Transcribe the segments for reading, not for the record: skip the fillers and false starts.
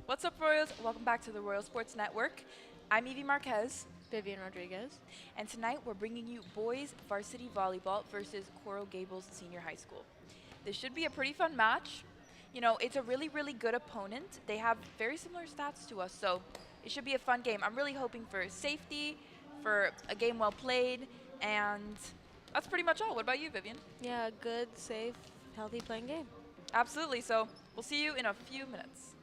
What's up, Royals? Welcome back to the Royal Sports Network. I'm Evie Marquez, Vivian Rodriguez. and tonight we're bringing you boys varsity volleyball versus Coral Gables Senior High School. This should be a pretty fun match. You know, it's a really, really good opponent. They have very similar stats to us, so it should be a fun game. I'm really hoping for safety, for a game well played, and that's pretty much all. What about you, Vivian? Yeah, good, safe, healthy playing game. Absolutely. So we'll see you in a few minutes.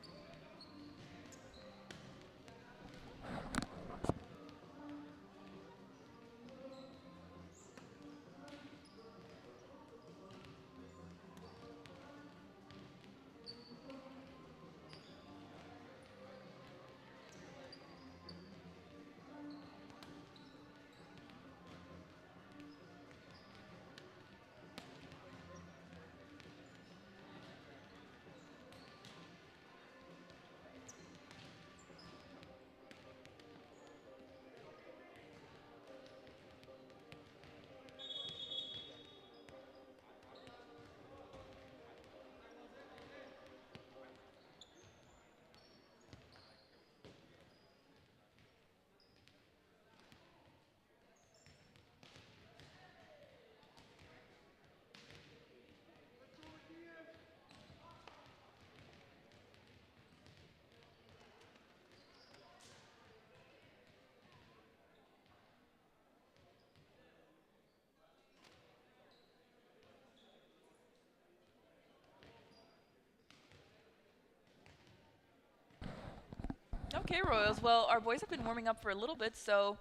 Okay, Royals. Well, our boys have been warming up for a little bit, so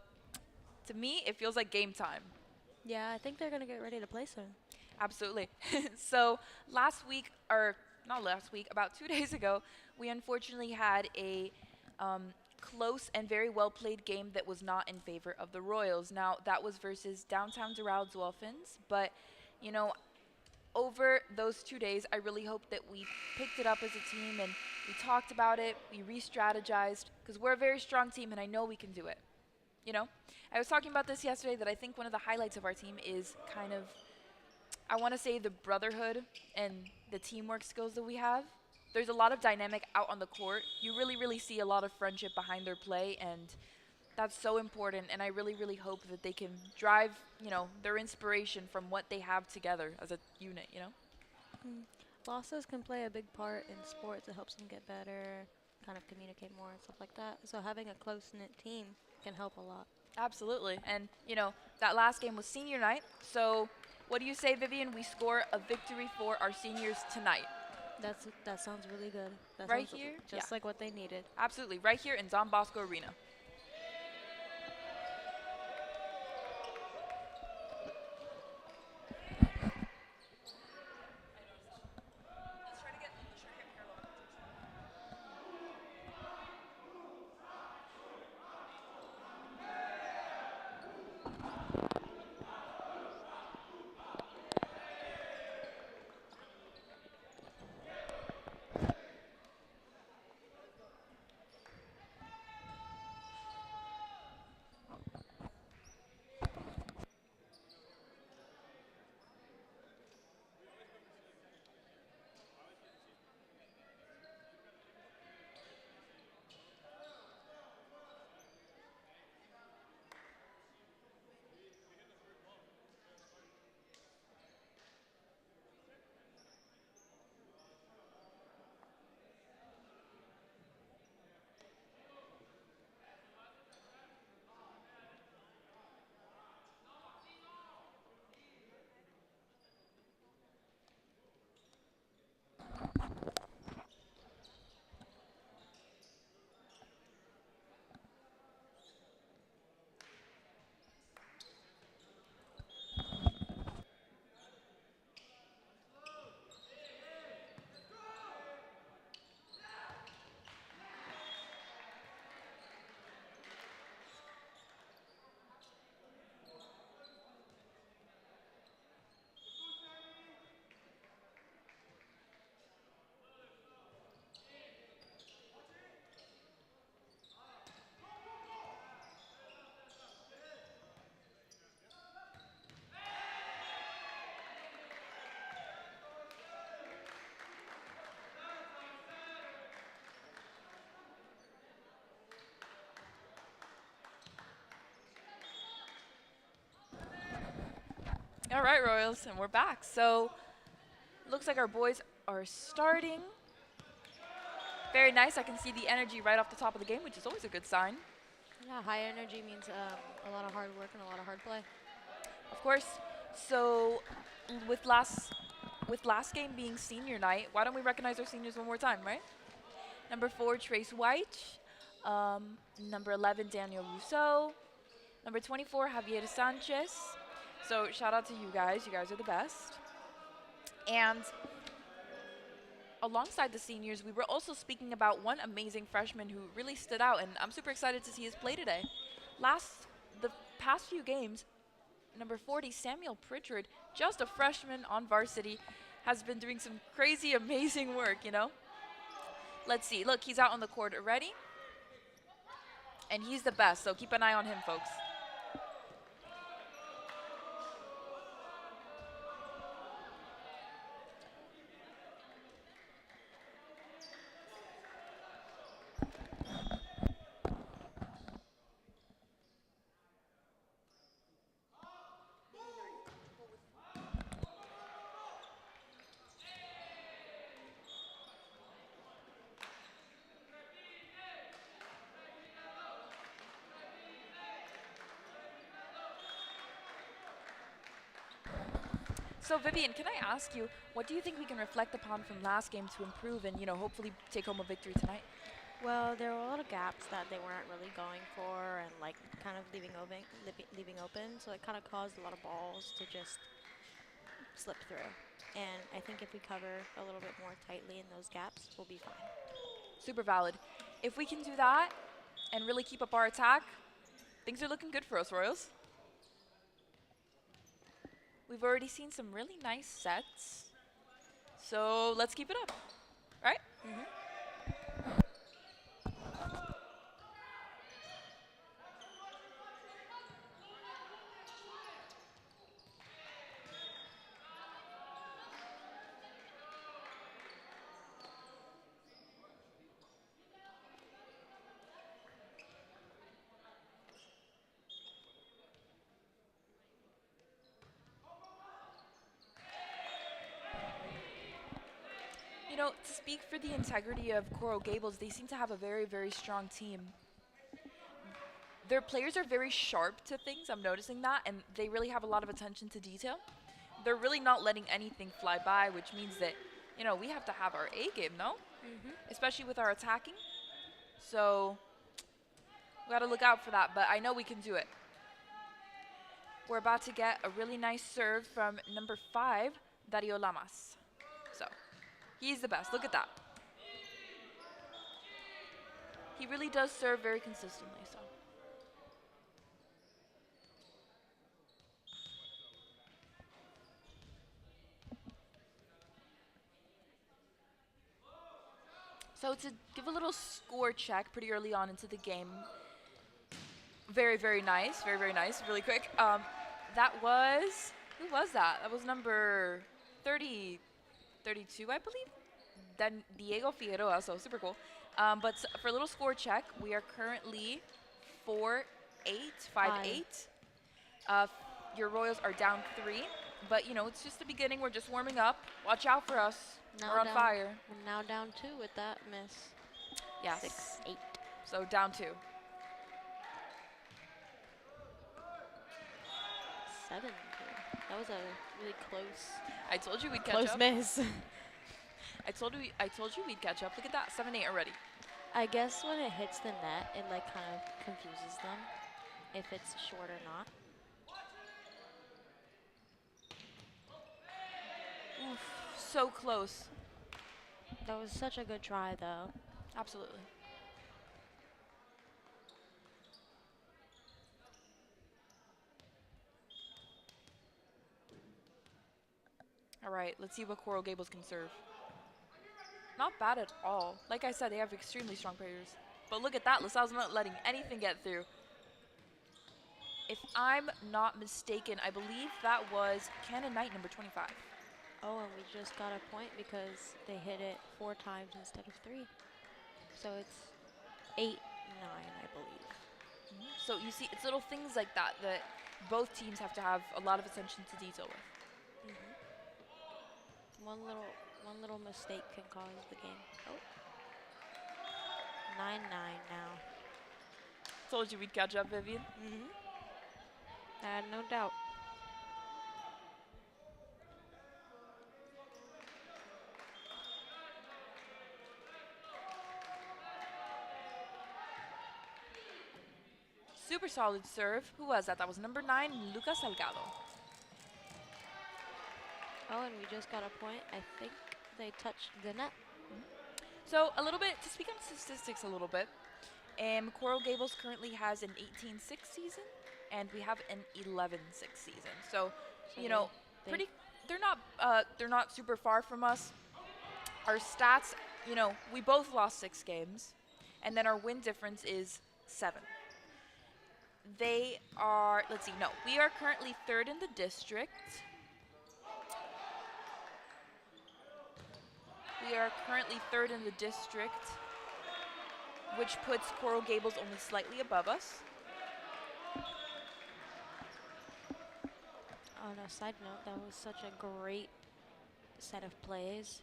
to me, it feels like game time. Yeah, I think they're gonna get ready to play soon. Absolutely. So last week, or not last week, about 2 days ago, we unfortunately had a close and very well played game that was not in favor of the Royals. Now, that was versus downtown Doral Dolphins, but you know, over those 2 days, I really hope that we picked it up as a team and we talked about it, we re strategized, because we're a very strong team and I know we can do it. You know, I was talking about this yesterday that I think one of the highlights of our team is kind of, I want to say, the brotherhood and the teamwork skills that we have. There's a lot of dynamic out on the court. You really, really see a lot of friendship behind their play, and that's so important. And I really, really hope that they can drive, their inspiration from what they have together as a unit. Mm. Losses can play a big part in sports. It helps them get better, kind of communicate more and stuff like that. So having a close knit team can help a lot. Absolutely. And, that last game was senior night. So, what do you say, Vivian? We score a victory for our seniors tonight. That sounds really good. That Right sounds here? Yeah, just like what they needed. absolutely. Right here in Don Bosco Arena. All right, Royals, and we're back. So, looks like our boys are starting. Very nice. I can see the energy right off the top of the game, which is always a good sign. Yeah, high energy means a lot of hard work and a lot of hard play. Of course. So, with last game being senior night, why don't we recognize our seniors one more time, right? Number 4, Trace White. Number 11, Daniel Rousseau. Number 24, Javier Sanchez. So shout out to you guys. You guys are the best. And alongside the seniors, we were also speaking about one amazing freshman who really stood out, and I'm super excited to see his play today. The past few games, number 40, Samuel Pritchard, just a freshman on varsity, has been doing some crazy, amazing work, you know? Let's see. Look, he's out on the court already. And he's the best, so keep an eye on him, folks. So Vivian, can I ask you, what do you think we can reflect upon from last game to improve and, hopefully take home a victory tonight? Well, there were a lot of gaps that they weren't really going for and like kind of leaving open. So it kind of caused a lot of balls to just slip through. And I think if we cover a little bit more tightly in those gaps, we'll be fine. Super valid. If we can do that and really keep up our attack, things are looking good for us, Royals. We've already seen some really nice sets. So let's keep it up, right? To speak for the integrity of Coral Gables, they seem to have a very, very strong team. Their players are very sharp to things, I'm noticing that, and they really have a lot of attention to detail. They're really not letting anything fly by, which means that, we have to have our A game, no? Especially with our attacking. So, we gotta look out for that, but I know we can do it. We're about to get a really nice serve from number 5, Dario Lamas. So, he's the best. Look at that. He really does serve very consistently, so. So to give a little score check pretty early on into the game, very, very nice, very, very nice, really quick. That was, who was that? That was number 32, I believe. Then Diego Figueroa, so super cool. But for a little score check, we are currently 4-8, 5-8. Your Royals are down 3, but it's just the beginning. We're just warming up. Watch out for us. We're on fire. We're now down 2 with that miss. Yes. 6-8. So down 2. 7. That was a really close. I told you we'd catch close up. miss. I told you we'd catch up. Look at that, 7-8 already. I guess when it hits the net, it like kind of confuses them if it's short or not. Oof, so close. That was such a good try, though. Absolutely. All right, let's see what Coral Gables can serve. Not bad at all. Like I said, they have extremely strong players. But look at that, LaSalle's not letting anything get through. If I'm not mistaken, I believe that was Cannon Knight, number 25. Oh, and we just got a point because they hit it 4 times instead of 3. So it's 8-9, I believe. So you see, it's little things like that that both teams have to have a lot of attention to detail with. One little mistake can cause the game. Oh, 9-9 now. Told you we'd catch up, Vivian. I had no doubt. Super solid serve. Who was that? That was number 9, Lucas Salgado. Oh, and we just got a point. I think they touched the net. So a little bit, to speak on statistics a little bit, Coral Gables currently has an 18-6 season, and we have an 11-6 season. So, you know, they- they're not super far from us. Our stats, you know, we both lost 6 games, and then our win difference is 7. They are, let's see, no, we are currently 3rd in the district. We are currently 3rd in the district, which puts Coral Gables only slightly above us. On a side note, that was such a great set of plays.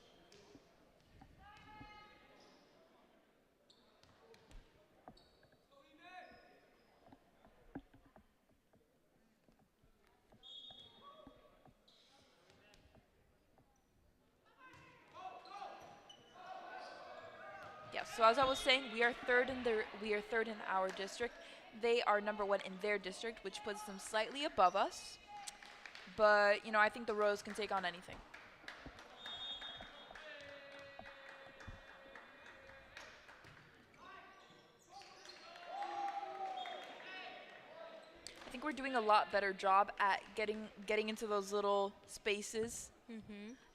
Yes, so as I was saying, we are third in our district. They are number 1 in their district, which puts them slightly above us. But, you know, I think the Royals can take on anything. I think we're doing a lot better job at getting into those little spaces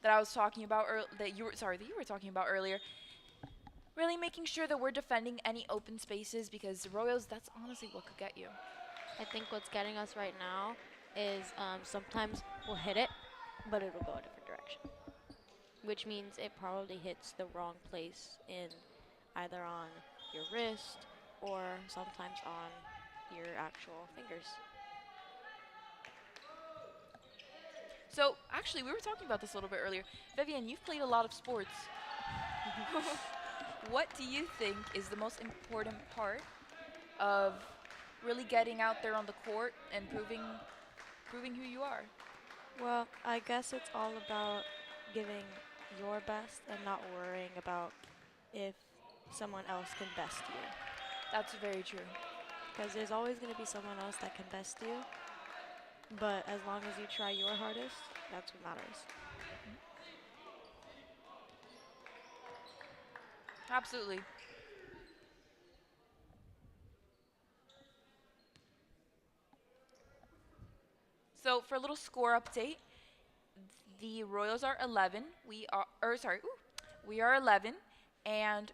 that I was talking about that you were talking about earlier. Really making sure that we're defending any open spaces, because the Royals, that's honestly what could get you. I think what's getting us right now is sometimes we'll hit it, but it'll go a different direction, which means it probably hits the wrong place in either on your wrist or sometimes on your actual fingers. So, actually, we were talking about this a little bit earlier. Vivian, you've played a lot of sports. What do you think is the most important part of really getting out there on the court and proving who you are? Well, I guess it's all about giving your best and not worrying about if someone else can best you. That's very true. Because there's always going to be someone else that can best you. But as long as you try your hardest, that's what matters. Absolutely. So for a little score update, the Royals are 11. We are 11, and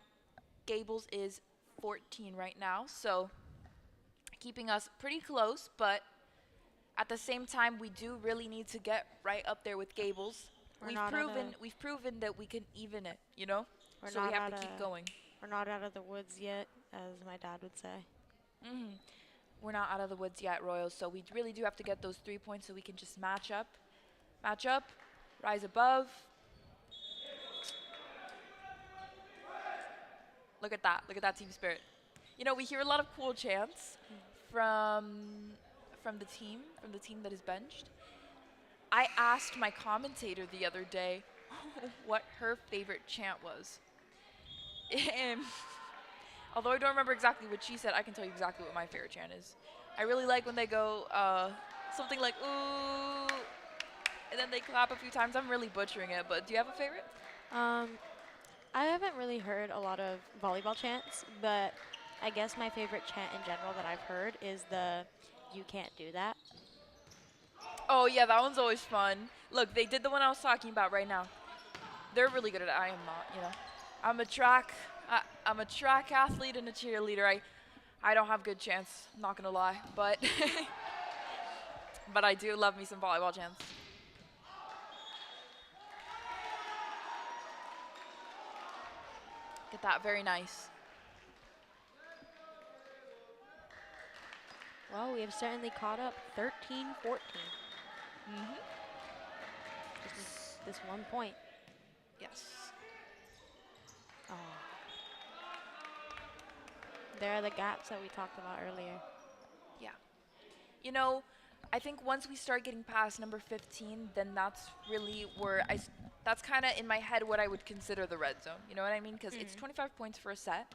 Gables is 14 right now. So keeping us pretty close, but at the same time, we do really need to get right up there with Gables. We've proven that we can even it, you know? So we have to keep going. We're not out of the woods yet, as my dad would say. We're not out of the woods yet, Royals, so we really do have to get those 3 points so we can just match up, rise above. Look at that team spirit. You know, we hear a lot of cool chants from the team that is benched. I asked my commentator the other day what her favorite chant was. And although I don't remember exactly what she said, I can tell you exactly what my favorite chant is. I really like when they go something like, ooh, and then they clap a few times. I'm really butchering it, but do you have a favorite? I haven't really heard a lot of volleyball chants, but I guess my favorite chant in general that I've heard is the "You can't do that." Oh yeah, that one's always fun. Look, they did the one I was talking about right now. They're really good at it. I am not, you know. I'm a track athlete and a cheerleader. I don't have good chants, not gonna lie, but but I do love me some volleyball chants. Get that, very nice. Well, we have certainly caught up 13-14. Mm-hmm. Just this 1 point. Yes. Oh. There are the gaps that we talked about earlier. Yeah. You know, I think once we start getting past number 15, then that's really where that's kind of in my head what I would consider the red zone. You know what I mean? Because it's 25 points for a set.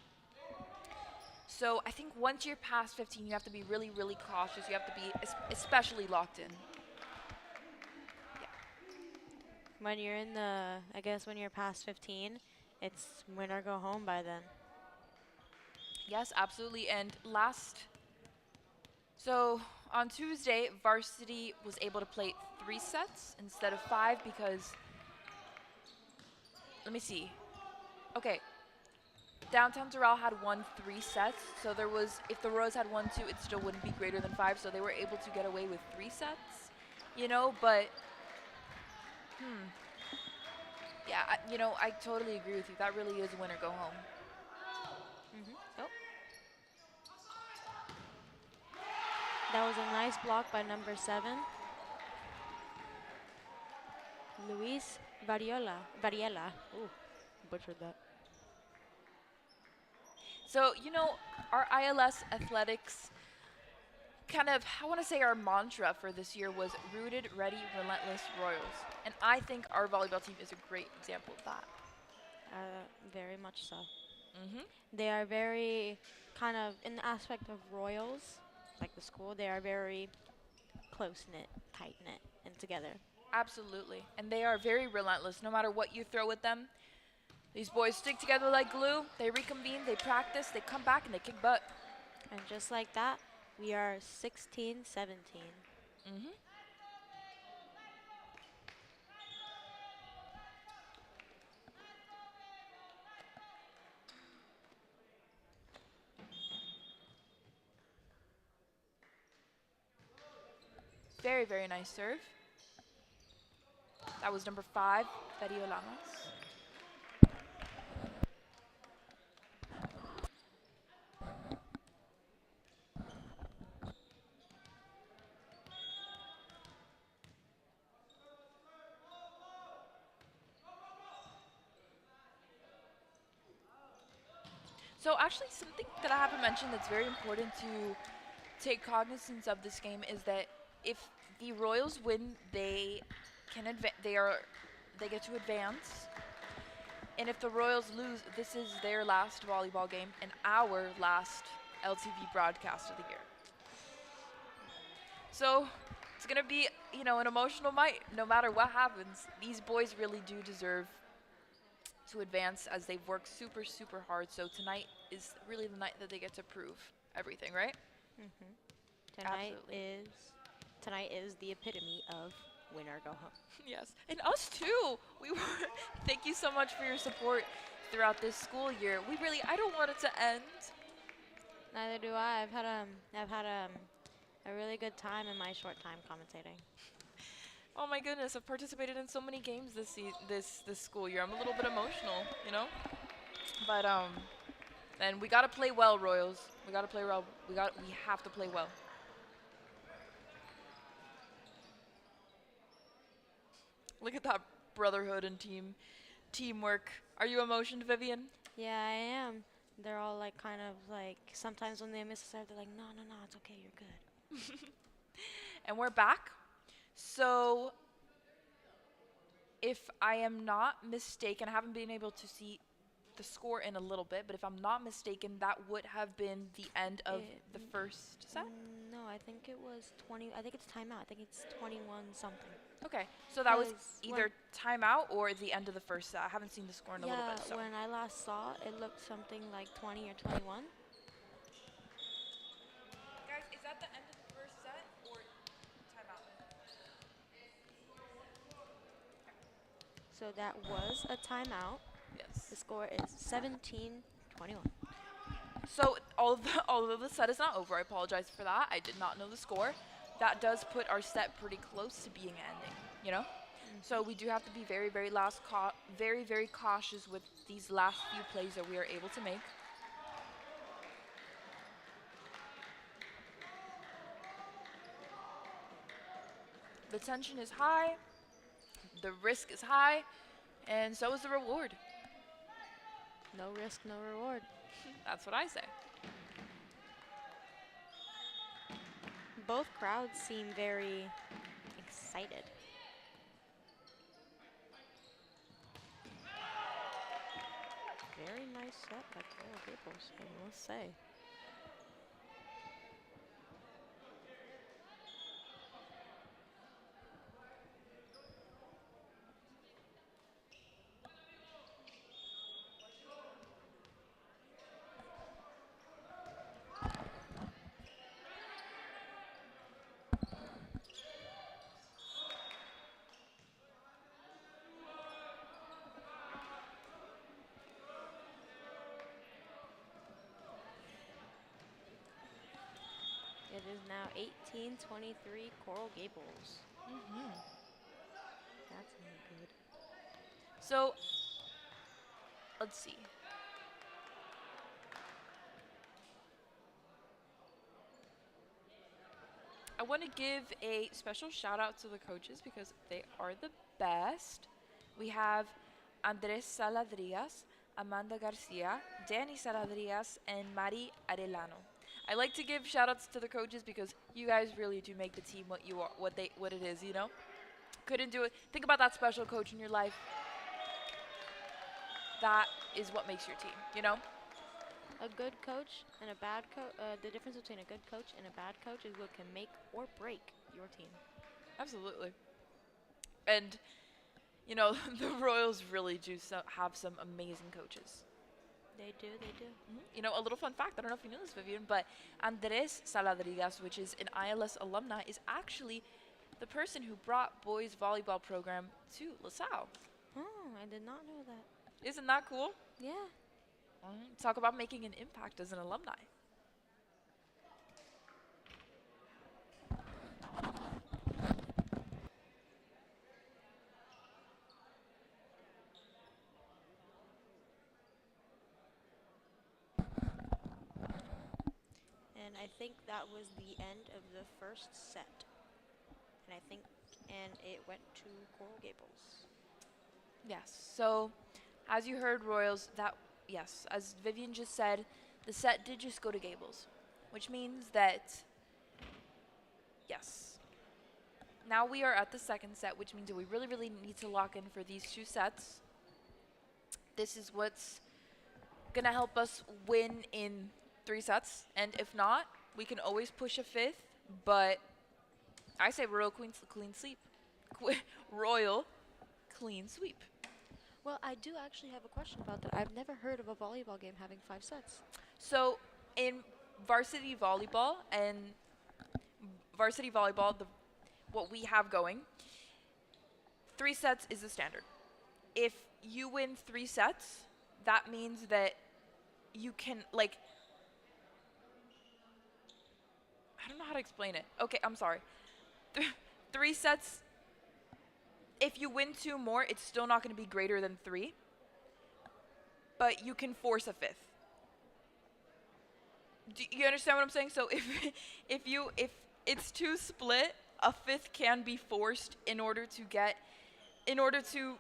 So I think once you're past 15, you have to be really, really cautious. You have to be especially locked in. When you're in the, I guess when you're past 15, it's win or go home by then. Yes, absolutely. And so on Tuesday, Varsity was able to play 3 sets instead of 5 because, let me see. Okay, Downtown Doral had won 3 sets, so there was, if the Rose had won 2, it still wouldn't be greater than 5, so they were able to get away with 3 sets, but, yeah, I totally agree with you. That really is win or go home. Oh. That was a nice block by number 7. Luis Variela. Ooh, butchered that. So, our ILS athletics kind of, I want to say our mantra for this year was rooted, ready, relentless Royals. And I think our volleyball team is a great example of that. Very much so. Mm-hmm. They are very kind of, in the aspect of Royals, like the school, they are very close-knit, tight-knit, and together. Absolutely. And they are very relentless. No matter what you throw at them, these boys stick together like glue. They reconvene, they practice, they come back, and they kick butt. And just like that, we are 16-17. Mm-hmm. Very, very nice serve. That was number 5, Dario Lamas. So actually something that I haven't mentioned that's very important to take cognizance of this game is that if the Royals win, they can they get to advance. And if the Royals lose, this is their last volleyball game and our last LTV broadcast of the year. So it's going to be, an emotional night no matter what happens. These boys really do deserve to advance as they've worked super, super hard. So tonight is really the night that they get to prove everything, right? Absolutely. Tonight is the epitome of win or go home. Yes, and us too. We were. Thank you so much for your support throughout this school year. I don't want it to end. Neither do I. I've had a really good time in my short time commentating. Oh my goodness, I've participated in so many games this school year. I'm a little bit emotional. But and we gotta play well, Royals. We gotta play well. We have to play well. Look at that brotherhood and teamwork. Are you emotioned, Vivian? Yeah, I am. They're all like kind of like sometimes when they miss a serve, they're like, no, it's okay, you're good. And we're back. So, if I am not mistaken, I haven't been able to see the score in a little bit, but if I'm not mistaken, that would have been the end of the first set? No, I think it was 20. I think it's timeout. I think it's 21 something. Okay, so that was 'Cause either timeout or the end of the first set. I haven't seen the score in a little bit. So. When I last saw it, it looked something like 20 or 21. Guys, is that the end of the first set or timeout? So that was a timeout. Yes. The score is 17-21. So although the set is not over, I apologize for that. I did not know the score. That does put our set pretty close to being ending, So we do have to be very, very very, very cautious with these last few plays that we are able to make. the tension is high, the risk is high, and so is the reward. No risk, no reward. That's what I say. Both crowds seem very excited. Very nice set by Coral Gables, I must say. It is now 18-23 Coral Gables. Mm-hmm. That's not good. So, let's see. I want to give a special shout out to the coaches because they are the best. We have Andres Saladrias, Amanda Garcia, Danny Saladrias, and Mari Arellano. I like to give shout outs to the coaches because you guys really do make the team what you are, what it is, you know? Couldn't do it. Think about that special coach in your life. That is what makes your team, you know? A good coach and a bad coach, the difference between a good coach and a bad coach is what can make or break your team. Absolutely. And, you know, the Royals really do have some amazing coaches. They do, they do. You know, a little fun fact, I don't know if you knew this, Vivian, but Andres Saladrigas, which is an ILS alumni, is actually the person who brought boys volleyball program to LaSalle. Oh, I did not know that. Isn't that cool? Yeah. Talk about making an impact as an alumni. And I think that was the end of the first set. And it went to Coral Gables. Yes. So, as you heard, Royals, yes, as Vivian just said, the set did just go to Gables, which means that, yes. Now we are at the second set, which means that we really, really need to lock in for these two sets. This is what's going to help us win in 3 sets. And if not, we can always push a 5th, but I say Royal clean sweep. Royal clean sweep. Well, I do actually have a question about that. I've never heard of a volleyball game having 5 sets. So in varsity volleyball, what we have going, 3 sets is the standard. If you win 3 sets, that means that you can, like, I don't know how to explain it. Okay, I'm sorry. 3 sets, if you win 2 more, it's still not going to be greater than 3. But you can force a 5th. Do you understand what I'm saying? So if it's 2 split, a 5th can be forced in order to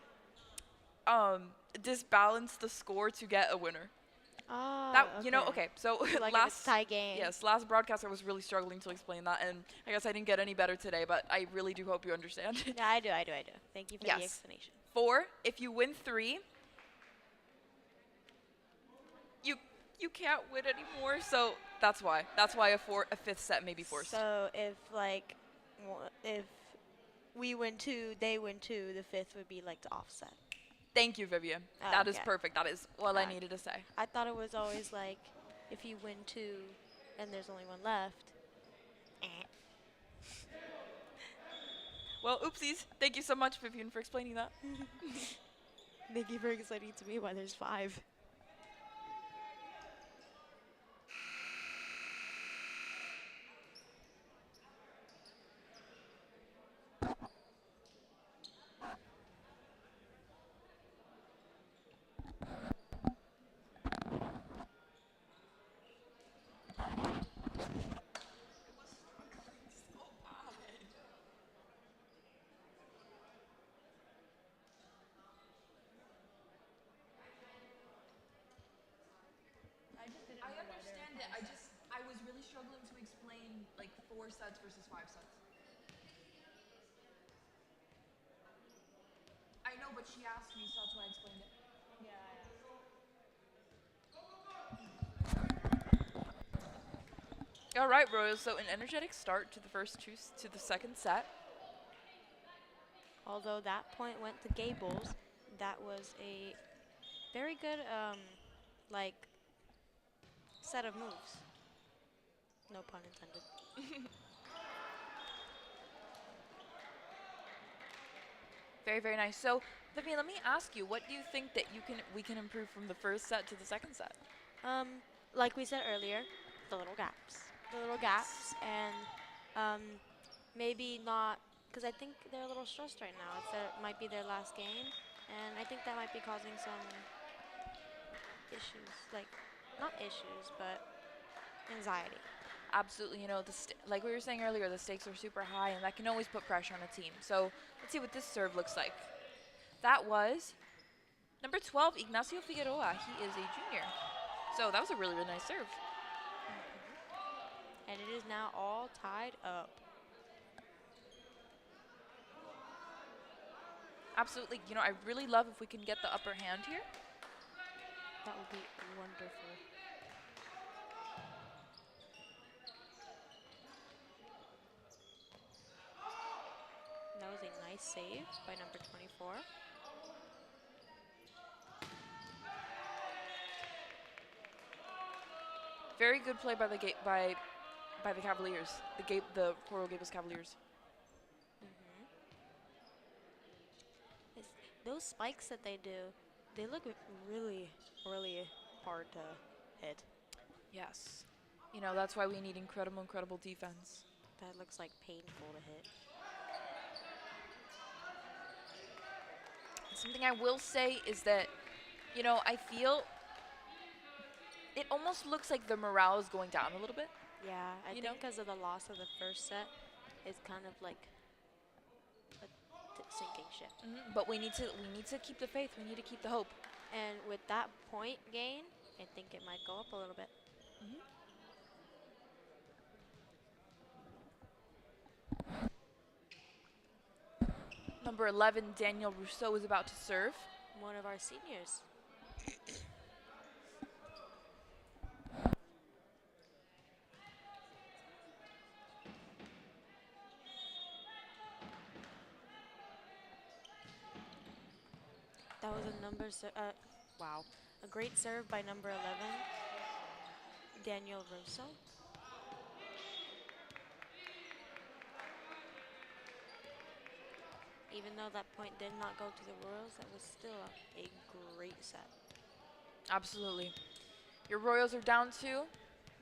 disbalance the score to get a winner. Ah, You know, okay. So like if it's tie game. Yes, last broadcast I was really struggling to explain that, and I guess I didn't get any better today, but I really do hope you understand. Yeah, I do. Thank you for the explanation. 4, if you win 3, you can't win anymore, so that's why. That's why a 5th set may be forced. So if we win 2, they win 2, the 5th would be like the offset. Thank you, Vivian. That is perfect. That is what I needed to say. I thought it was always like if you win 2 and there's only 1 left. Well, oopsies. Thank you so much, Vivian, for explaining that. Thank you for explaining to me why there's 5. 4 sets versus 5 sets. I know, but she asked me, so that's why I explained it. All right, Royals. So an energetic start to the second set. Although that point went to Gables, that was a very good like set of moves. No pun intended. Very, very nice. So, Vivian, let me ask you, what do you think that we can improve from the first set to the second set? Like we said earlier, the little gaps. The little gaps, and um, maybe not, because I think they're a little stressed right now. It might be their last game, and I think that might be causing some issues, like, not issues, but anxiety. Absolutely, you know, like we were saying earlier, the stakes are super high, and that can always put pressure on a team. So, let's see what this serve looks like. That was number 12, Ignacio Figueroa. He is a junior. So, that was a really, really nice serve. And it is now all tied up. Absolutely. You know, I really love if we can get the upper hand here. That would be wonderful. That was a nice save by number 24. Very good play by by the Cavaliers, the Coral Gables Cavaliers. Those spikes that they do, they look really, really hard to hit. Yes. You know, that's why we need incredible, incredible defense. That looks like painful to hit. Something I will say is that, you know, I feel it almost looks like the morale is going down a little bit. Yeah, I think because of the loss of the first set, it's kind of like a sinking ship. But we need to keep the faith. We need to keep the hope. And with that point gain, I think it might go up a little bit. Number 11, Daniel Rousseau, is about to serve. One of our seniors. That was a great serve by number 11, Daniel Rousseau. Even though that point did not go to the Royals, that was still a great set. Absolutely. Your Royals are down 2.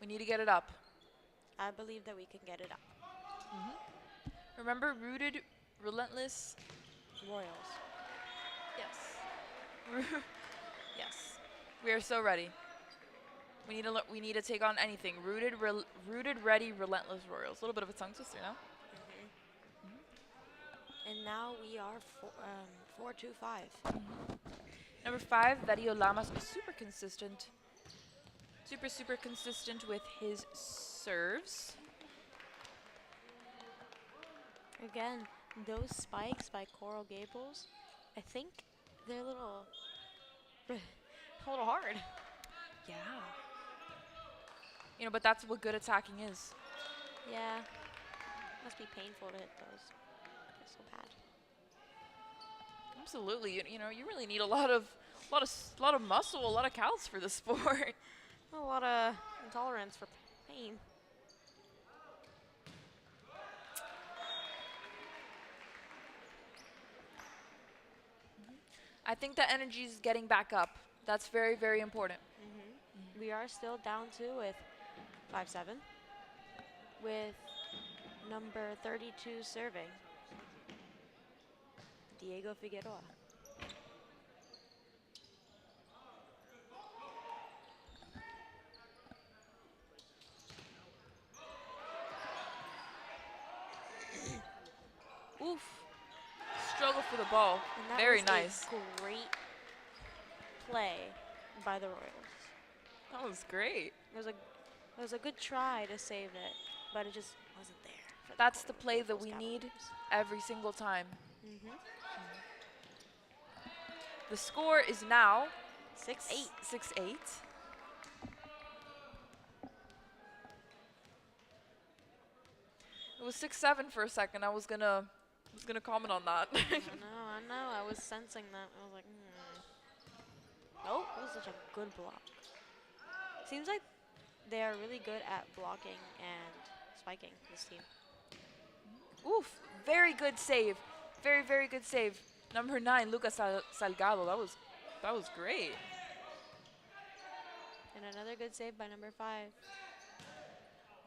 We need to get it up. I believe that we can get it up. Remember, rooted, relentless. Royals. Yes. Yes. We are so ready. We need to take on anything. Rooted, ready, relentless Royals. A little bit of a tongue twister, no? And now we are 4-2-5. Number 5, Dario Lamas, is super consistent. Super consistent with his serves. Again, those spikes by Coral Gables, I think they're a little hard. Yeah. You know, but that's what good attacking is. Yeah. Must be painful to hit those. They're so bad. Absolutely. You know, you really need a lot of muscle, a lot of calories for this sport. A lot of intolerance for pain. I think the energy is getting back up. That's very, very important. We are still down 2 with 5-7. With number 32 serving, Diego Figueroa. Oof. Struggle for the ball. And that Very was nice. a great play by the Royals. That was great. It was a good try to save it, but it just wasn't there. for the That's the play that Gables we need Cavaliers. every single time. Mhm. The score is now 6-8. 6-8. It was 6-7 for a second. I was gonna comment on that. I know. I was sensing that. I was like, Oh, that was such a good block. Seems like they are really good at blocking and spiking, this team. Oof, very good save. Very, very good save. Number 9, Lucas Salgado. That was great. And another good save by number 5.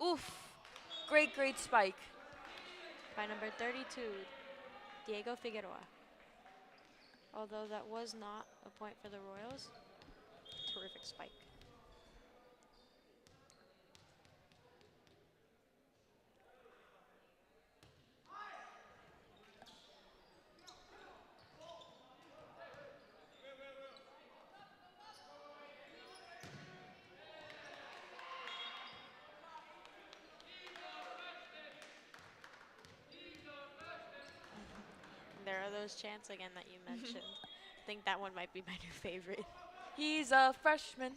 Oof. Great, great spike. By number 32, Diego Figueroa. Although that was not a point for the Royals. Terrific spike. There are those chants again that you mentioned. I think that one might be my new favorite. He's a freshman.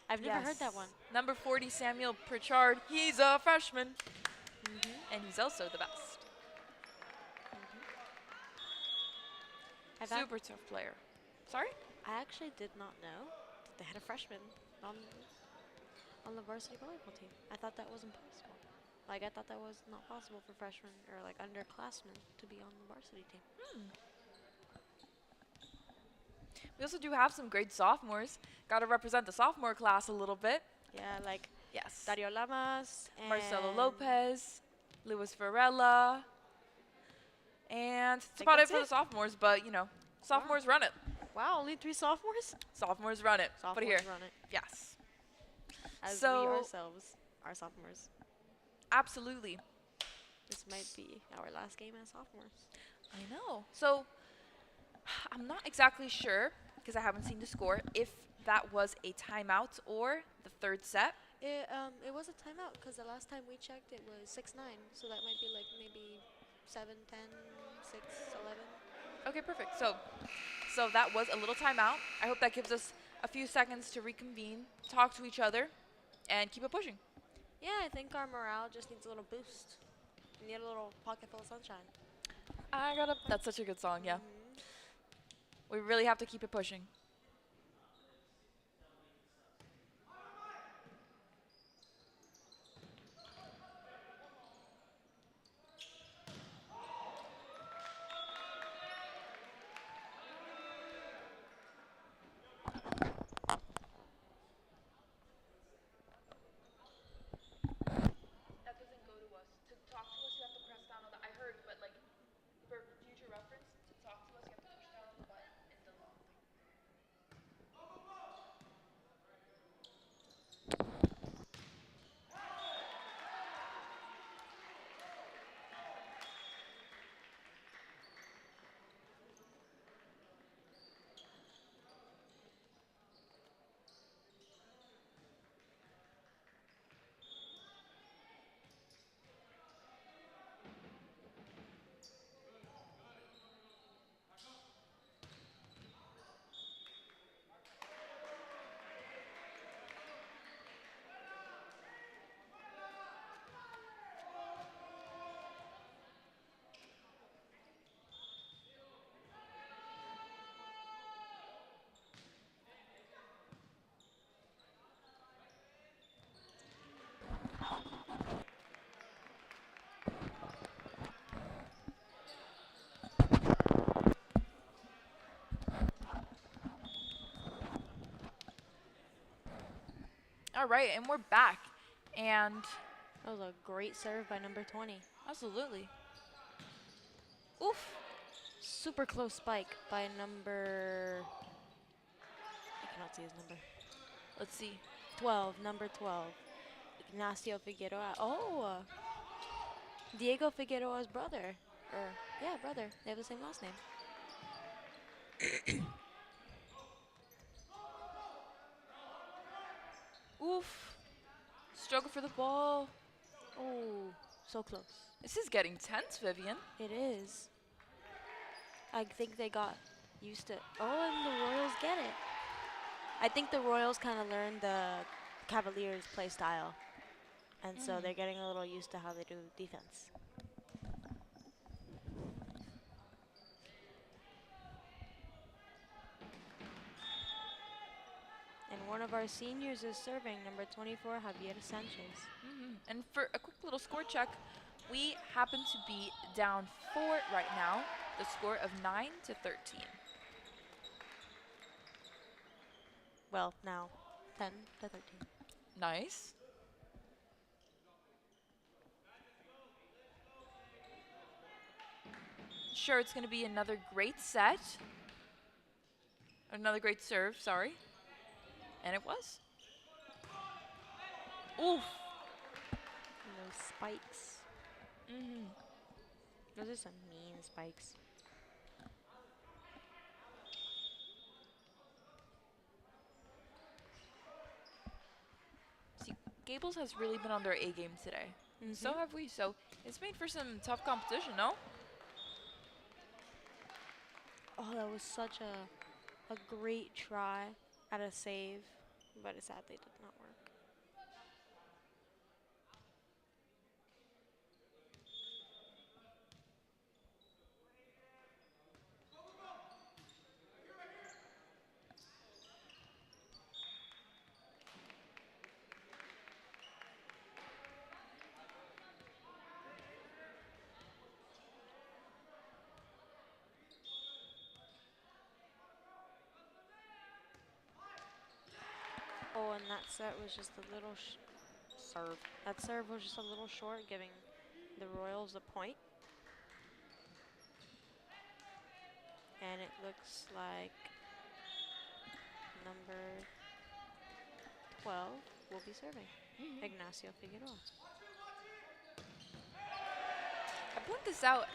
I've never heard that one. Number 40, Samuel Pritchard. He's a freshman. And he's also the best. Super tough player. Sorry? I actually did not know that they had a freshman on the varsity volleyball team. I thought that was impossible. Like, I thought that was not possible for freshmen or like underclassmen to be on the varsity team. We also do have some great sophomores. Got to represent the sophomore class a little bit. Yeah, like Yes. Dario Lamas and Marcelo Lopez, Luis Varela, and that's think about it that's for the it. sophomores. But sophomores run it. Wow, only 3 sophomores? Sophomores run it. Put it here. Sophomores run it. Yes. As So- we ourselves are sophomores. Absolutely. This might be our last game as sophomores. I know. So I'm not exactly sure because I haven't seen the score if that was a timeout or the third set. It was a timeout because the last time we checked it was 6-9, so that might be like maybe 7-10, 6-11. Okay, perfect. So that was a little timeout. I hope that gives us a few seconds to reconvene, talk to each other, and keep it pushing. Yeah, I think our morale just needs a little boost. We need a little pocket full of sunshine. That's such a good song, yeah. Mhm. We really have to keep it pushing. That doesn't go to us. To talk to us, you have to press down on the. I heard, but like for future reference, to talk to us, you have to push down on the button in the long thing. All right, and we're back. And That was a great serve by number 20. absolutely. Oof. Super close spike by number. I cannot see his number. Let's see. 12, number 12. Ignacio Figueroa. Oh! Diego Figueroa's brother. Yeah, brother. They have the same last name. Oof. Struggle for the ball. Oh, so close. This is getting tense, Vivian. It is. I think they got used to. Oh, and the Royals get it. I think the Royals kind of learned the Cavaliers' play style, and so they're getting a little used to how they do defense. And one of our seniors is serving, number 24, Javier Sanchez. And for a quick little score check, we happen to be down 4 right now. The score of 9-13. Well, now 10-13. Nice. Sure, it's going to be another great set. Another great serve, sorry. And it was. Oof. And those spikes. Those are some mean spikes. See, Gables has really been on their A game today. So have we. So it's made for some tough competition, no? Oh, that was such a great try at a save, but it sadly did not work. Oh, and that set was just a little serve. That serve was just a little short, giving the Royals a point. And it looks like number 12 will be serving, Ignacio Figueroa. I point this out.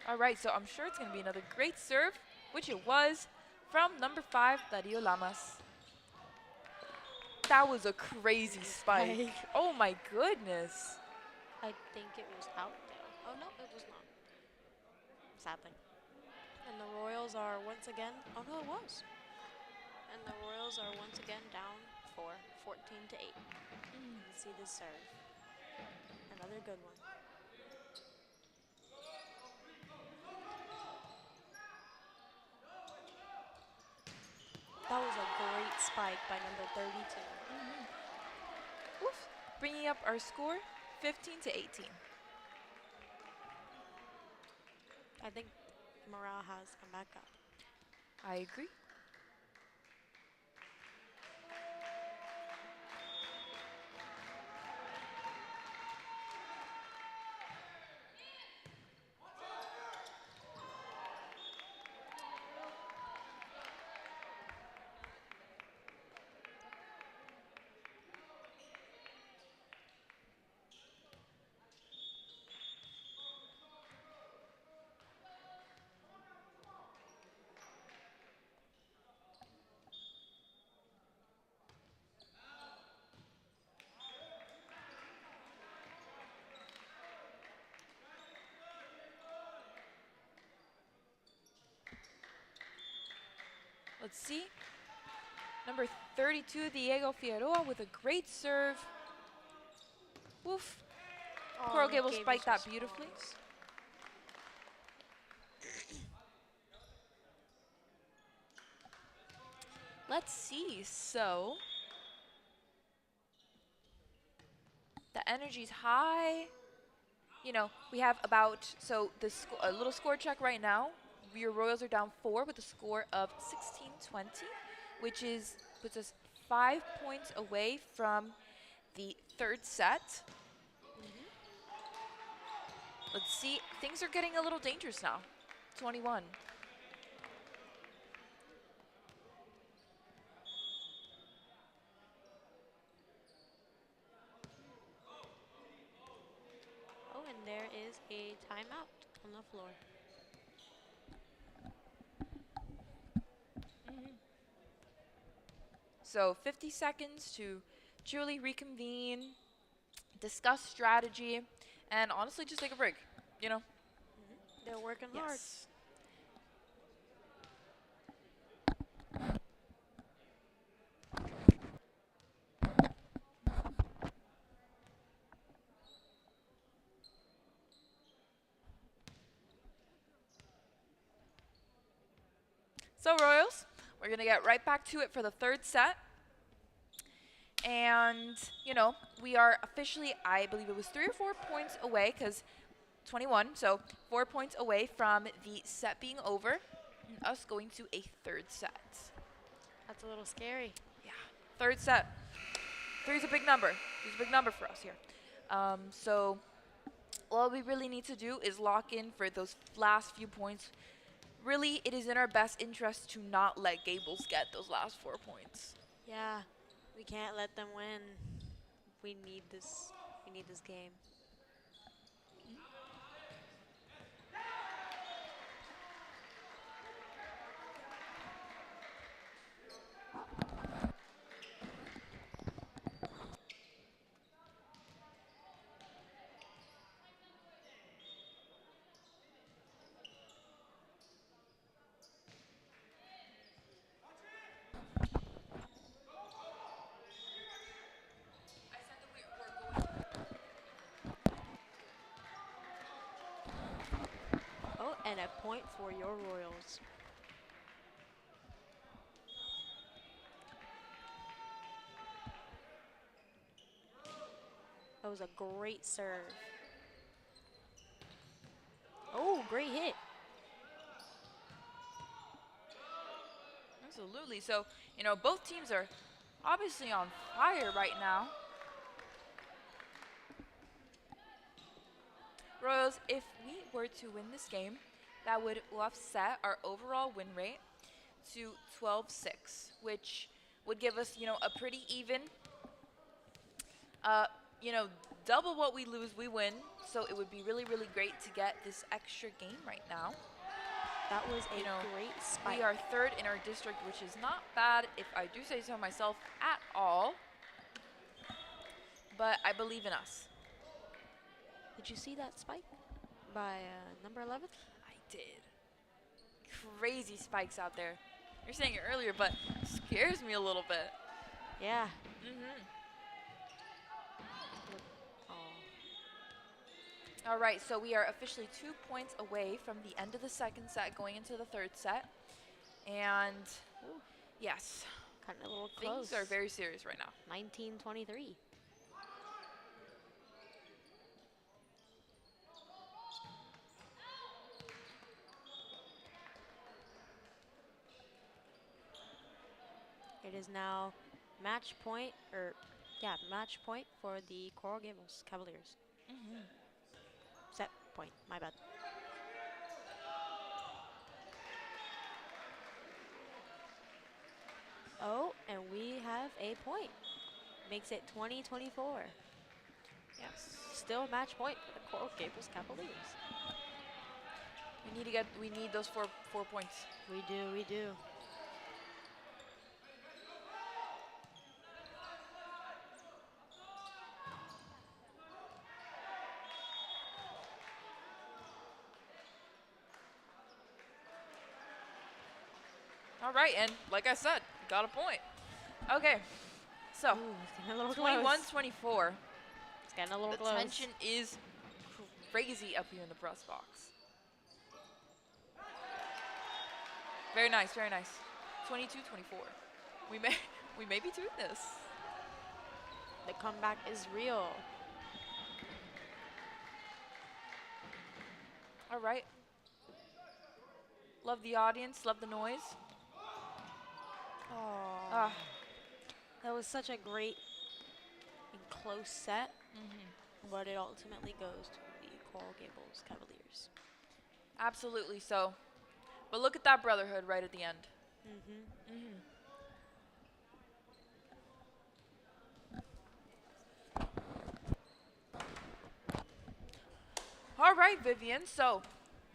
All right, so I'm sure it's going to be another great serve, which it was, from number 5, Dario Lamas. That was a crazy spike. Oh my goodness. I think it was out there. Oh no, it was not. Sadly. And the Royals are once again. Oh no, it was. And the Royals are once again down 14-8. You see this serve. Another good one. That was a great spike by number 32. Oof. Bringing up our score, 15-18. I think morale has come back up. I agree. Let's see. Number 32, Diego Figueroa with a great serve. Woof. Coral Gables spiked that beautifully. Let's see. So the energy's high. You know, we have about, so a little score check right now. Your Royals are down 4 with a score of 16-20, which puts us 5 points away from the third set. Let's see, things are getting a little dangerous now. 21. Oh, and there is a timeout on the floor. So 50 seconds to truly reconvene, discuss strategy, and honestly just take a break, you know? They're working hard. So Royals, we're gonna get right back to it for the third set. And, you know, we are officially, I believe it was 3 or 4 points away, because 21, so 4 points away from the set being over and us going to a third set. That's a little scary. Yeah, third set. 3 is a big number. 3 is a big number for us here. So all we really need to do is lock in for those last few points. Really, it is in our best interest to not let Gables get those last 4 points. Yeah, we can't let them win. We need this. We need this game. Oh, and a point for your Royals. That was a great serve. Oh, great hit. Absolutely. So, you know, both teams are obviously on fire right now. Royals, if we were to win this game, that would offset our overall win rate to 12-6, which would give us, you know, a pretty even, you know, double what we lose, we win. So it would be really, really great to get this extra game right now. That was a great spike. We are third in our district, which is not bad, if I do say so myself, at all. But I believe in us. Did you see that spike by number 11? I did. Crazy spikes out there. You're saying it earlier, but scares me a little bit. Yeah. All right, so we are officially 2 points away from the end of the second set, going into the third set. And yes, kind of a little close. Things are very serious right now. 19-23. It is now match point, match point for the Coral Gables Cavaliers. Set point, my bad. Oh, and we have a point. Makes it 20-24. Yes. Still match point for the Coral Gables Cavaliers. We need those four points. We do. All right, and like I said, got a point. Okay, so Ooh, it's getting a little 21 close. 24. It's getting a little The close. tension is crazy up here in the press box. Very nice, very nice. 22 24. We may, we may be doing this. The comeback is real. All right. Love the audience, love the noise. Oh, Ah, that was such a great and close set, mm-hmm. but it ultimately goes to the Coral Gables Cavaliers. Absolutely so. But look at that brotherhood right at the end. Mm-hmm. Mm-hmm. All right, Vivian. So,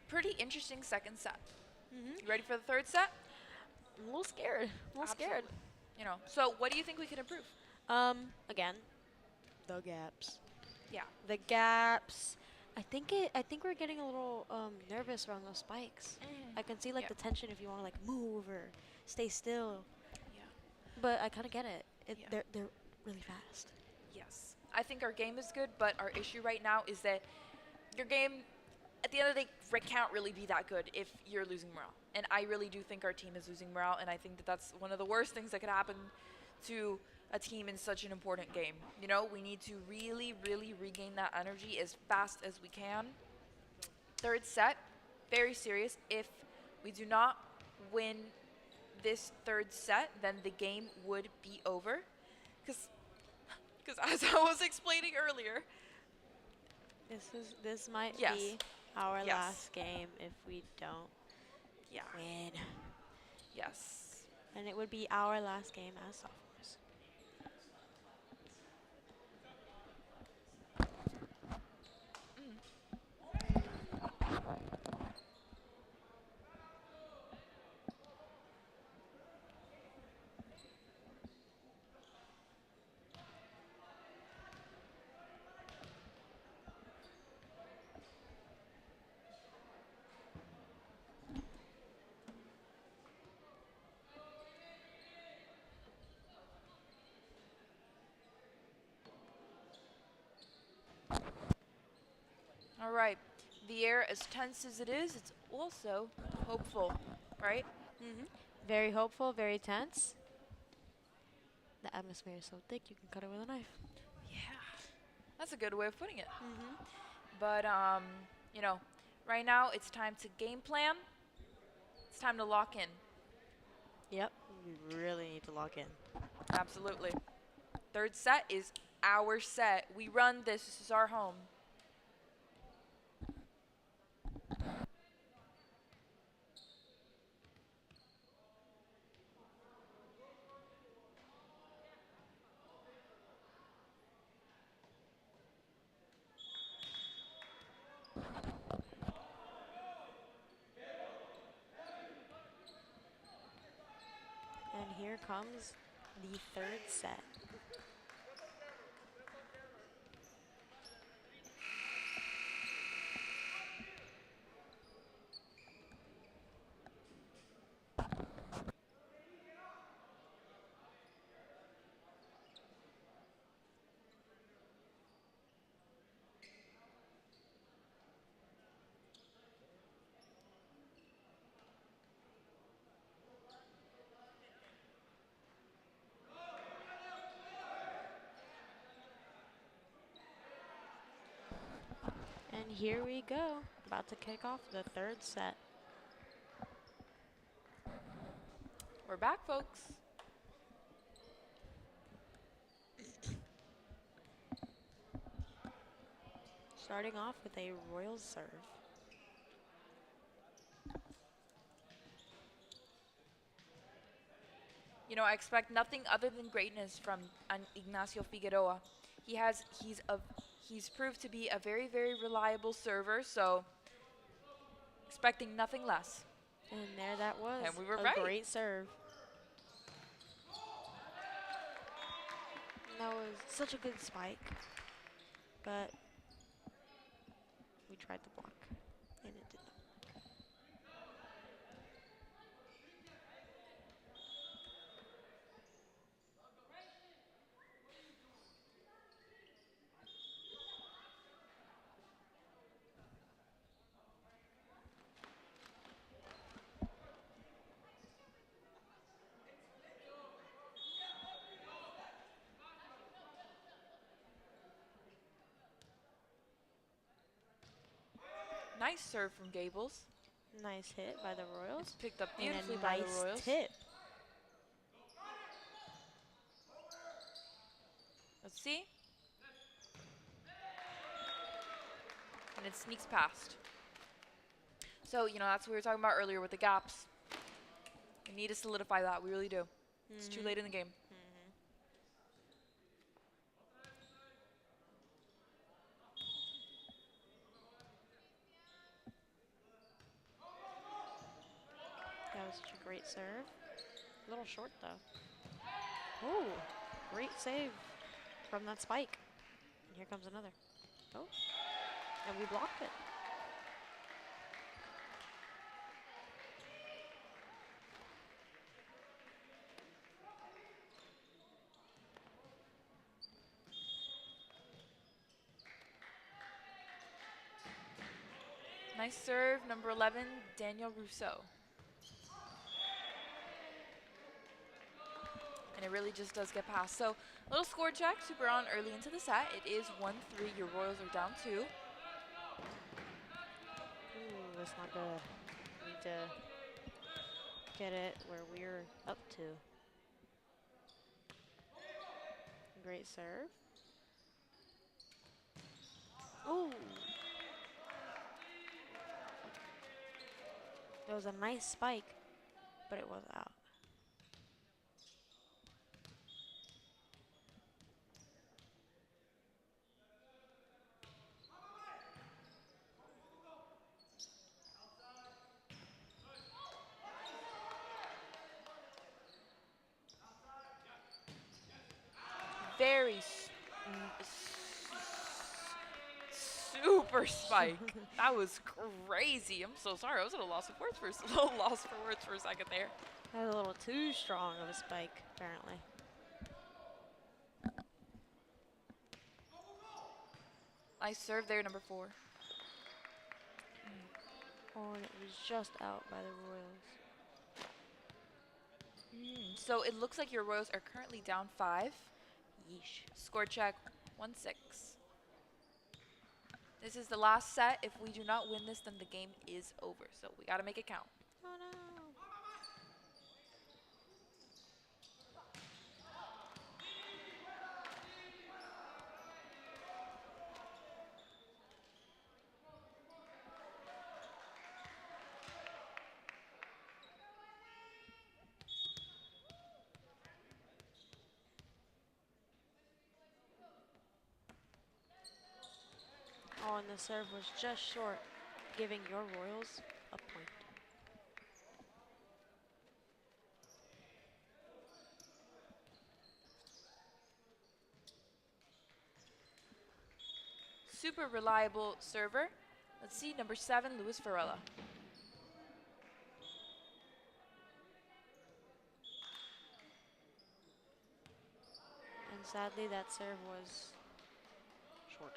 pretty interesting second set. Mm-hmm. You ready for the third set? I'm a little scared. A little scared. Absolutely. You know. So, what do you think we could improve? Again, the gaps. Yeah. The gaps. I think we're getting a little nervous around those spikes. Mm-hmm. I can see like Yeah. the tension if you want to like move or stay still. Yeah. But I kind of get it. Yeah. They're really fast. Yes. I think our game is good, but our issue right now is that your game, at the end of the day, can't really be that good if you're losing morale. And I really do think our team is losing morale, and I think that that's one of the worst things that could happen to a team in such an important game. You know, we need to really, really regain that energy as fast as we can. Third set, very serious. If we do not win this third set, then the game would be over. Because as I was explaining earlier, This might yes, be our yes, last game if we don't yeah, win. yes. And it would be our last game as sophomores. Mm. All right. The air, as tense as it is, it's also hopeful, right? Very hopeful, very tense. The atmosphere is so thick you can cut it with a knife. Yeah, that's a good way of putting it. Mm-hmm. But you know, right now it's time to game plan. It's time to lock in. Yep. We really need to lock in. Absolutely. Third set is our set. We run this. This is our home. And here comes the third set. And here we go. About to kick off the third set. We're back, folks. Starting off with a royal serve. You know, I expect nothing other than greatness from Ignacio Figueroa. He's proved to be a very, very reliable server, so expecting nothing less. And there that was. And we were a right. great serve. And that was such a good spike. But we tried to block. And it did not. Nice serve from Gables. Nice hit by the It's Royals. picked up And beautifully a by the nice Royals. tip. Let's see. And it sneaks past. So, that's what we were talking about earlier with the gaps. We need to solidify that. We really do. It's too late in the game. That was such a great serve. A little short though. Oh, great save from that spike. And here comes another. Oh, and we blocked it. Nice serve, number 11, Daniel Rousseau. And it really just does get past. So, little score check, super on early into the set. It is 1-3. Your Royals are down 2. Ooh, that's not good. Need to get it where we're up to. Great serve. Ooh. It was a nice spike, but it was out. Very super spike. That was crazy. I'm so sorry. I was at a loss of words for a second there. That was a little too strong of a spike, apparently. Nice serve there, number 4. Oh, and it was just out by the Royals. So it looks like your Royals are currently down 5. Yeesh. Score check 1-6. This is the last set. If we do not win this, then the game is over. So we got to make it count. Oh no. Oh, and the serve was just short, giving your Royals a point. Super reliable server. Let's see, number 7, Luis Varela. And sadly, that serve was short.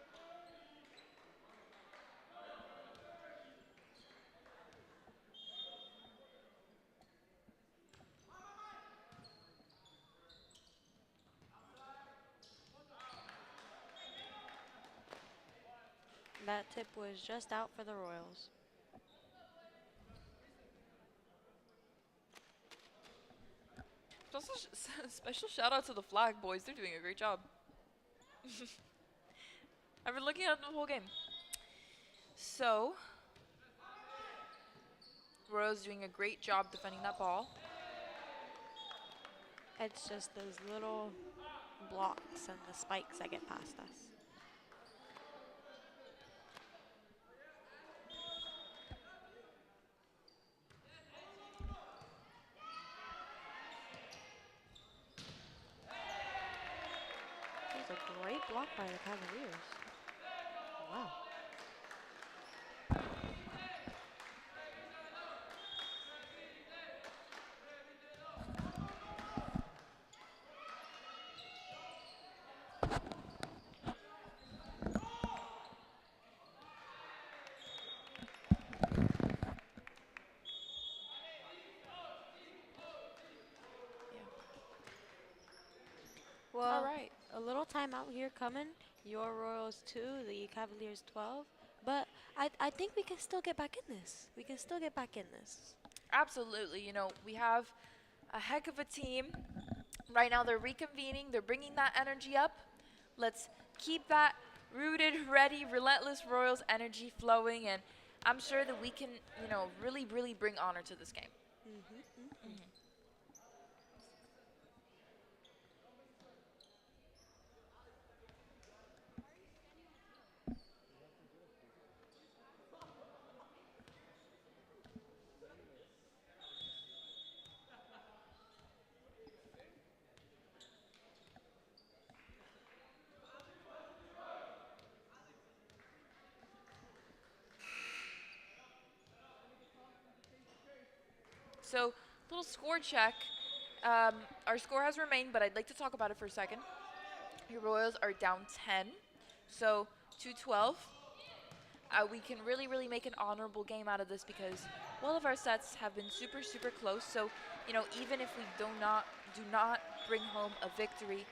That tip was just out for the Royals. Special shout out to the flag boys. They're doing a great job. I've been looking at the whole game. So, Royals doing a great job defending that ball. It's just those little blocks and the spikes that get past us. That was a great block by the Cavaliers. Wow. All Well, right. a little timeout here coming. Your Royals 2, the Cavaliers 12. But I think we can still get back in this. We can still get back in this. Absolutely. We have a heck of a team. Right now, they're reconvening, they're bringing that energy up. Let's keep that rooted, ready, relentless Royals energy flowing, and I'm sure that we can, really, really bring honor to this game. So, little score check. Our score has remained, but I'd like to talk about it for a second. Your Royals are down 10, so 2-12. We can really, really make an honorable game out of this because all of our sets have been super, super close. So, even if we do not bring home a victory,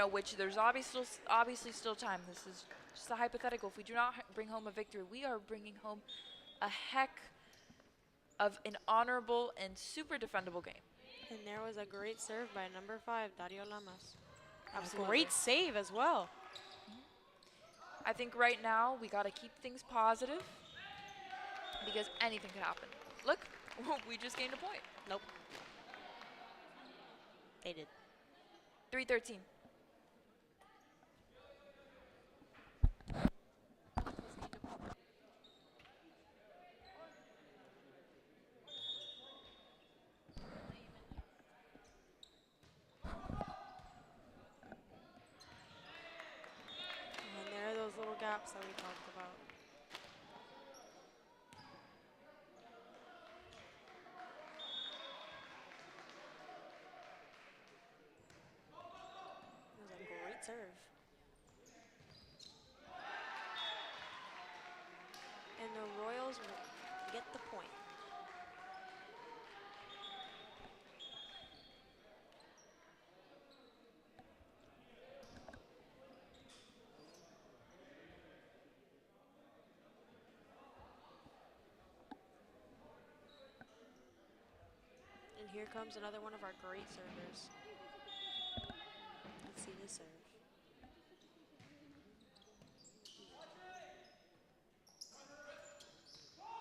which there's obviously still time. This is just a hypothetical. If we do not bring home a victory, we are bringing home a heck of an honorable and super defendable game. And there was a great serve by number 5, Dario Lamas. Absolutely. A great save as well. I think right now we got to keep things positive because anything could happen. Look, we just gained a point. Nope. They did. 3-13. And there are those little gaps that we talked about. That was a great serve. And the Royals will get the point. And here comes another one of our great servers. Let's see the serve.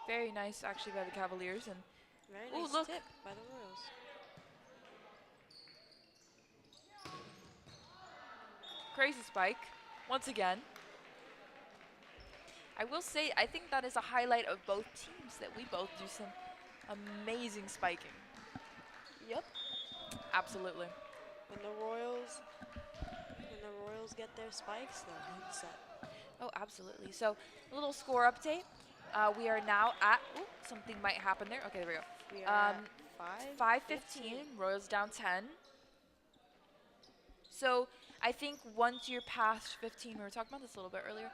Very nice, actually, by the Cavaliers. And Very ooh, nice look. tip by the Royals. Crazy spike, once again. I will say, I think that is a highlight of both teams, that we both do some amazing spiking. Yep. Absolutely. When the Royals get their spikes, they're one set. Oh, absolutely. So, a little score update. We are now at, something might happen there. Okay, there we go. We are at 5:15, Royals down 10. So I think once you're past 15, we were talking about this a little bit earlier,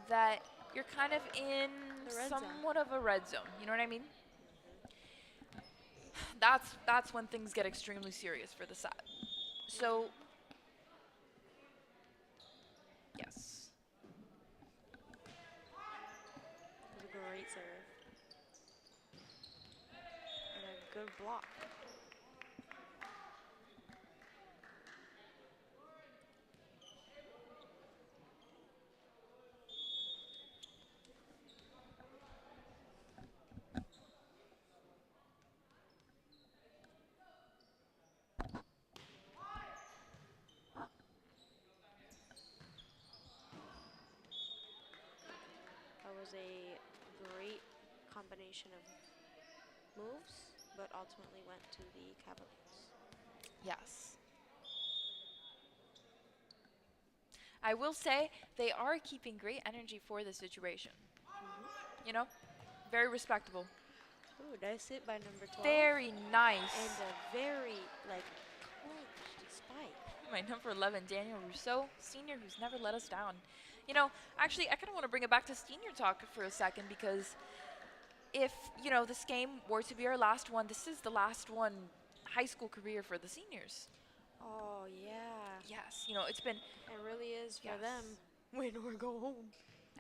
that you're kind of in The red zone. somewhat of a red zone. You know what I mean? That's when things get extremely serious for the side. So yes. It was a great serve. And a good block. That was a great combination of moves, but ultimately went to the Cavaliers. Yes. I will say they are keeping great energy for the situation. You know, very respectable. Ooh, nice hit by number 12. Very nice. And a very, clenched spike. My number 11, Daniel Rousseau, senior, who's never let us down. Actually, I kind of want to bring it back to senior talk for a second because if, this game were to be our last one, this is the last one high school career for the seniors. Oh, yeah. Yes, it's been, It really is for yes. them. Win or go home.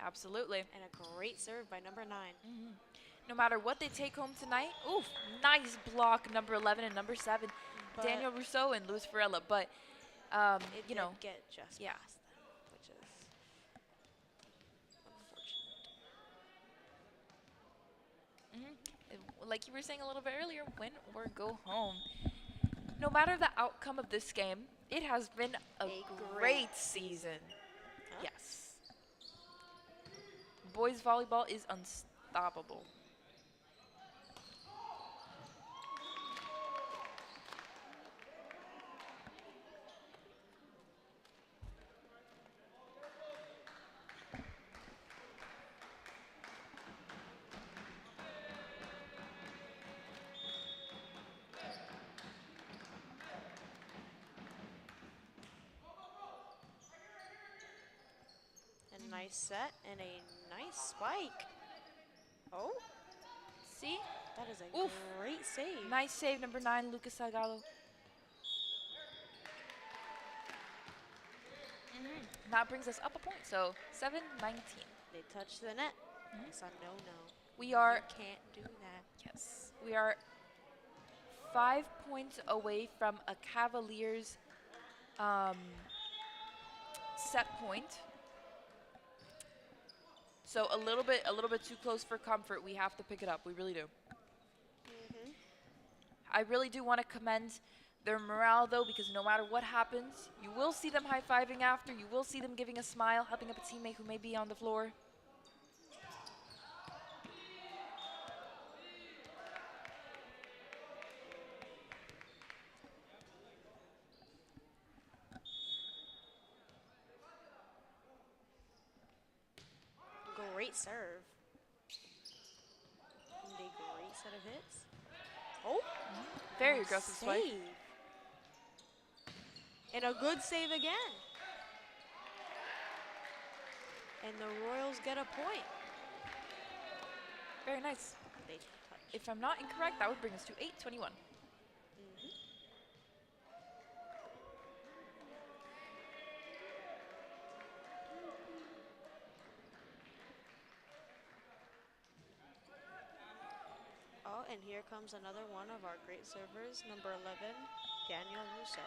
Absolutely. And a great serve by number 9. Hmm. No matter what they take home tonight, oof, nice block, number 11 and number 7, But Daniel Rousseau and Luis Varela. But, it you did know, get just yeah. past them, which is unfortunate. Like you were saying a little bit earlier, win or go home. No matter the outcome of this game, it has been a A great season. Huh? Yes. Boys volleyball is unstoppable. A nice set and a nice spike. Oh, See? that is a Oof. great save. Nice save, number 9, Lucas Salgado. That brings us up a point, so 7-19. They touched the net. It's a no-no. We are, You can't do that. yes, we are 5 points away from a Cavaliers um, set point. So a little bit too close for comfort. We have to pick it up. We really do. Hmm. I really do want to commend their morale, though, because no matter what happens, you will see them high-fiving after. You will see them giving a smile, helping up a teammate who may be on the floor. Great serve. And a great set of hits. Oh, Very and a aggressive save. swipe. And a good save again. And the Royals get a point. Very nice. They touch. If I'm not incorrect, that would bring us to 8-21. Mhm. Oh, and here comes another one of our great servers, number 11, Daniel Russo.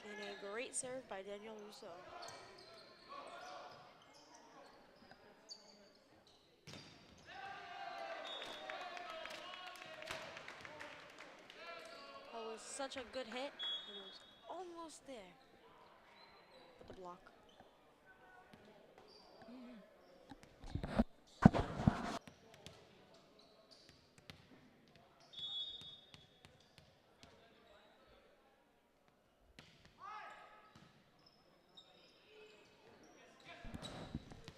And a great serve by Daniel Russo. That was such a good hit, and it was almost there. But the block.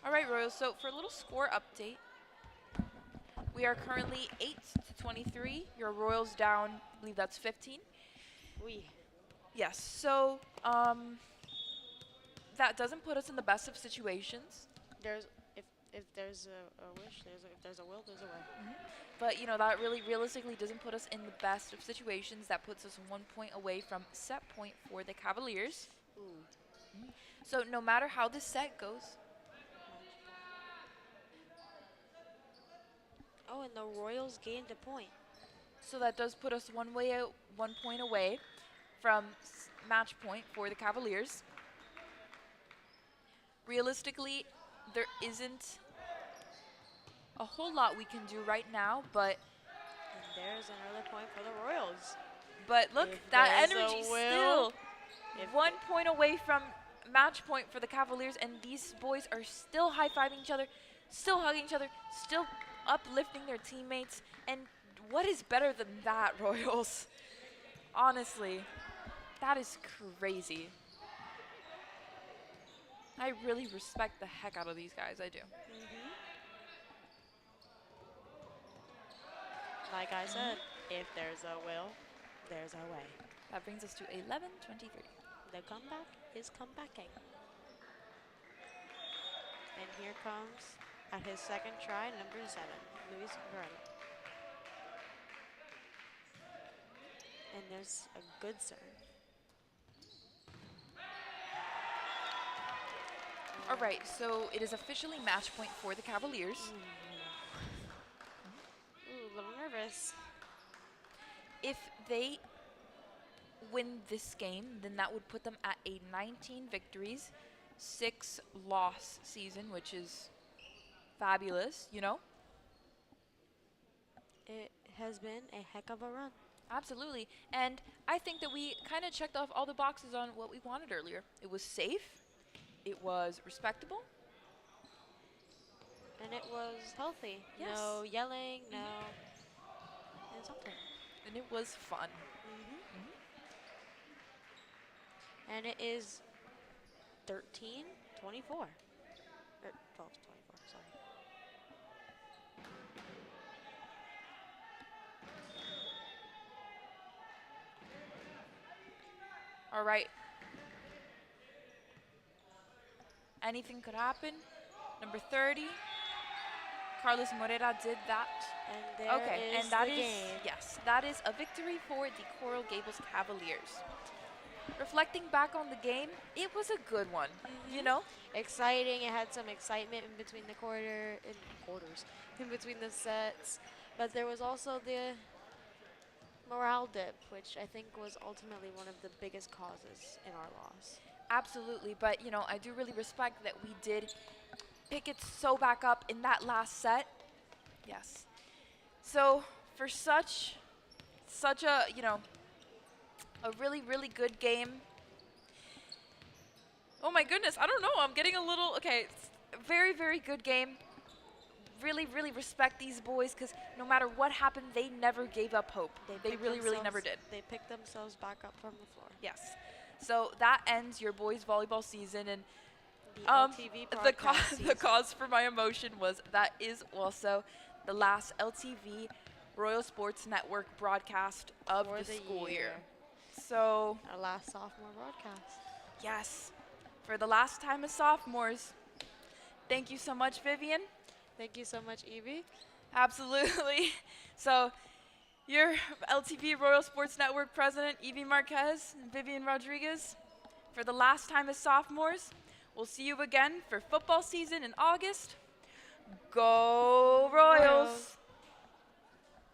All right, Royals. So for a little score update, we are currently 8-23. Your Royals down, I believe that's 15. We. Yes. So that doesn't put us in the best of situations. There's if there's a wish, if there's a will, there's a way. But, you know, that really realistically doesn't put us in the best of situations. That puts us 1 point away from set point for the Cavaliers. Ooh. So no matter how this set goes, Oh, and the Royals gained a point. so that does put us 1 point away from match point for the Cavaliers. Realistically, there isn't a whole lot we can do right now, but And there's another point for the Royals. look, If that there's a energy will, still 1 point away from match point for the Cavaliers, and these boys are still high-fiving each other, still hugging each other, still uplifting their teammates. And what is better than that, Royals? Honestly, that is crazy. I really respect the heck out of these guys, I do. Like I said, if there's a will, there's a way. That brings us to 11-23. The comeback is comebacking. And here comes, at his second try, number 7, Luis Varela. And there's a good serve. All right, so it is officially match point for the Cavaliers. Ooh, a little nervous. If they win this game, then that would put them at a 19 victories, 6 loss season, which is fabulous, you know? It has been a heck of a run. Absolutely. And I think that we kind of checked off all the boxes on what we wanted earlier. It was safe, it was respectable. And it was healthy. Yes. No yelling, no. And something. And it was fun. And it is 13-24. Or 12-24, sorry. All right. Anything could happen. Number 30, Carlos Morera did that. And there is and that the is game. yes, that is a victory for the Coral Gables Cavaliers. Reflecting back on the game, it was a good one. You know, Exciting. It had some excitement in between the quarters, in between the sets. But there was also the morale dip, which I think was ultimately one of the biggest causes in our loss. absolutely. But you know, I do really respect that we did pick it so back up in that last set. Yes. So for such a a really good game. Oh my goodness, I don't know. I'm getting a little okay. It's a very good game. Really respect these boys because no matter what happened, they never gave up hope. They picked really never did. They picked themselves back up from the floor. Yes. So that ends your boys volleyball season, and The LTV broadcast the season. cause for my emotion was that is also the last LTV Royal Sports Network broadcast of For the the school year. year. So Our last sophomore broadcast. yes, for the last time as sophomores. Thank you so much, Vivian. Thank you so much, Evie. Absolutely. So, your LTV Royal Sports Network president, Evie Marquez and Vivian Rodriguez, for the last time as sophomores. We'll see you again for football season in August. Go Royals!